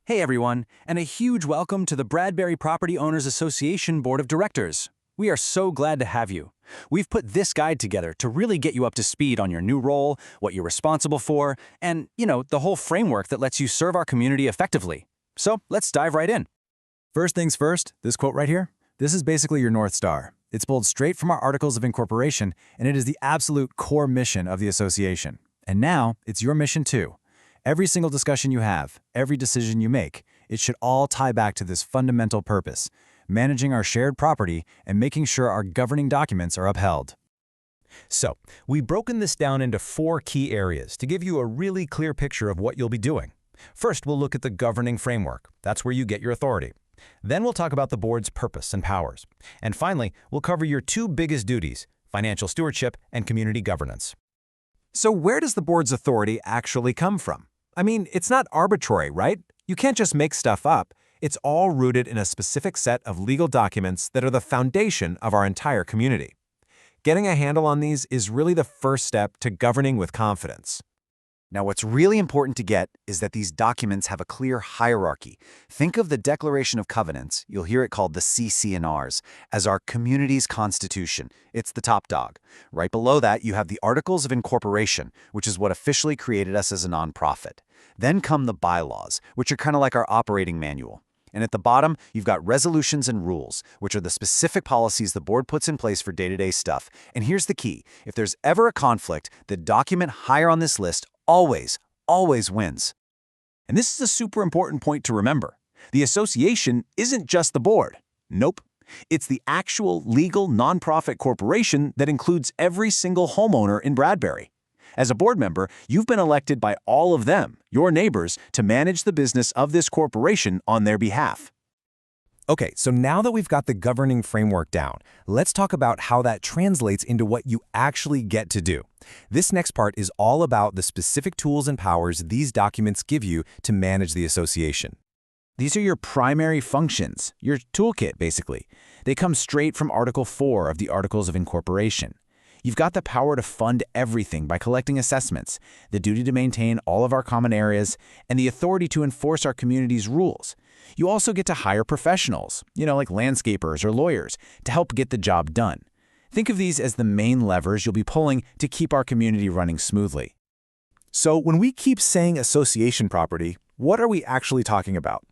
Hey everyone, and a huge welcome to the Bradbury Property Owners Association Board of Directors. We are so glad to have you. We've put this guide together to really get you up to speed on your new role, what you're responsible for, and, the whole framework that lets you serve our community effectively. So let's dive right in. First things first, this quote right here, this is basically your North Star. It's pulled straight from our Articles of Incorporation, and it is the absolute core mission of the association. And now, it's your mission too. Every single discussion you have, every decision you make, it should all tie back to this fundamental purpose, managing our shared property and making sure our governing documents are upheld. So, we've broken this down into 4 key areas to give you a really clear picture of what you'll be doing. First, we'll look at the governing framework. That's where you get your authority. Then we'll talk about the board's purpose and powers. And finally, we'll cover your 2 biggest duties, financial stewardship and community governance. So where does the board's authority actually come from? I mean, it's not arbitrary, right? You can't just make stuff up. It's all rooted in a specific set of legal documents that are the foundation of our entire community. Getting a handle on these is really the first step to governing with confidence. Now, what's really important to get is that these documents have a clear hierarchy. Think of the Declaration of Covenants, you'll hear it called the CC&Rs, as our community's constitution. It's the top dog. Right below that, you have the Articles of Incorporation, which is what officially created us as a nonprofit. Then come the bylaws, which are kind of like our operating manual. And at the bottom, you've got resolutions and rules, which are the specific policies the board puts in place for day-to-day stuff. And here's the key. If there's ever a conflict, the document higher on this list always wins. And this is a super important point to remember. The association isn't just the board. Nope. It's the actual legal nonprofit corporation that includes every single homeowner in Bradbury. As a board member, you've been elected by all of them, your neighbors, to manage the business of this corporation on their behalf. Okay, so now that we've got the governing framework down, let's talk about how that translates into what you actually get to do. This next part is all about the specific tools and powers these documents give you to manage the association. These are your primary functions, your toolkit, basically. They come straight from Article 4 of the Articles of Incorporation. You've got the power to fund everything by collecting assessments, the duty to maintain all of our common areas, and the authority to enforce our community's rules. You also get to hire professionals, like landscapers or lawyers, to help get the job done. Think of these as the main levers you'll be pulling to keep our community running smoothly. So when we keep saying association property, what are we actually talking about?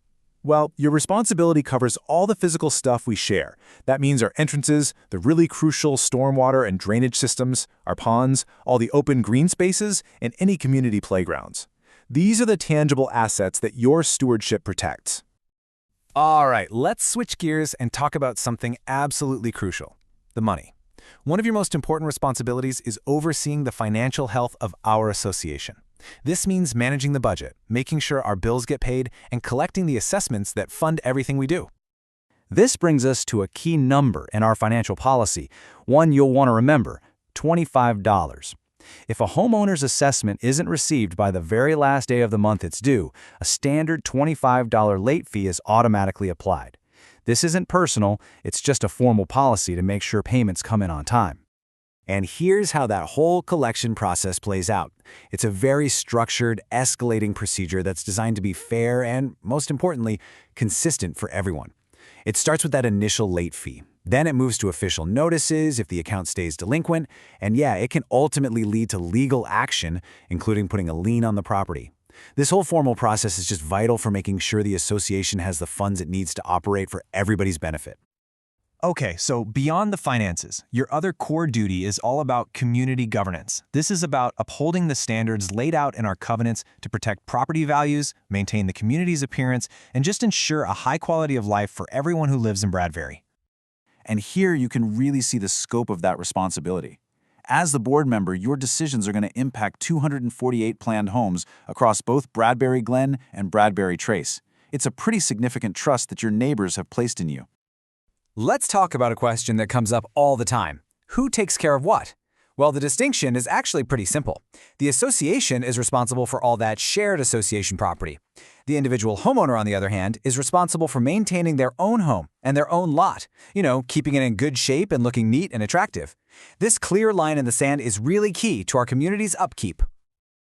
Well, your responsibility covers all the physical stuff we share. That means our entrances, the really crucial stormwater and drainage systems, our ponds, all the open green spaces, and any community playgrounds. These are the tangible assets that your stewardship protects. All right, let's switch gears and talk about something absolutely crucial, the money. One of your most important responsibilities is overseeing the financial health of our association. This means managing the budget, making sure our bills get paid, and collecting the assessments that fund everything we do. This brings us to a key number in our financial policy, one you'll want to remember, $25. If a homeowner's assessment isn't received by the very last day of the month it's due, a standard $25 late fee is automatically applied. This isn't personal, it's just a formal policy to make sure payments come in on time. And here's how that whole collection process plays out. It's a very structured, escalating procedure that's designed to be fair and, most importantly, consistent for everyone. It starts with that initial late fee. Then it moves to official notices if the account stays delinquent, and it can ultimately lead to legal action, including putting a lien on the property. This whole formal process is just vital for making sure the association has the funds it needs to operate for everybody's benefit. Okay, so beyond the finances, your other core duty is all about community governance. This is about upholding the standards laid out in our covenants to protect property values, maintain the community's appearance, and just ensure a high quality of life for everyone who lives in Bradbury. And here you can really see the scope of that responsibility. As the board member, your decisions are going to impact 248 planned homes across both Bradbury Glen and Bradbury Trace. It's a pretty significant trust that your neighbors have placed in you. Let's talk about a question that comes up all the time. Who takes care of what? Well, the distinction is actually pretty simple. The association is responsible for all that shared association property. The individual homeowner, on the other hand, is responsible for maintaining their own home and their own lot, keeping it in good shape and looking neat and attractive. This clear line in the sand is really key to our community's upkeep.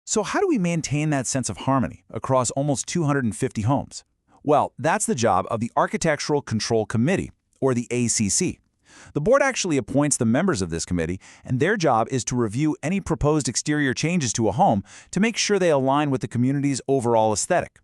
So how do we maintain that sense of harmony across almost 250 homes? Well, that's the job of the Architectural Control Committee, or the ACC. The board actually appoints the members of this committee, and their job is to review any proposed exterior changes to a home to make sure they align with the community's overall aesthetic.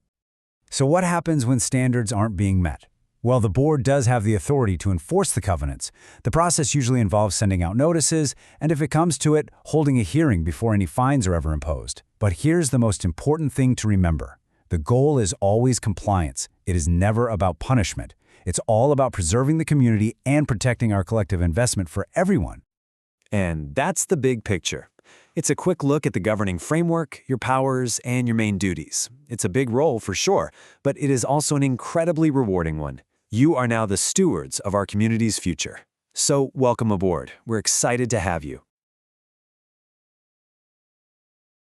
So what happens when standards aren't being met? Well, the board does have the authority to enforce the covenants. The process usually involves sending out notices, and if it comes to it, holding a hearing before any fines are ever imposed. But here's the most important thing to remember. The goal is always compliance. It is never about punishment. It's all about preserving the community and protecting our collective investment for everyone. And that's the big picture. It's a quick look at the governing framework, your powers, and your main duties. It's a big role for sure, but it is also an incredibly rewarding one. You are now the stewards of our community's future. So welcome aboard. We're excited to have you.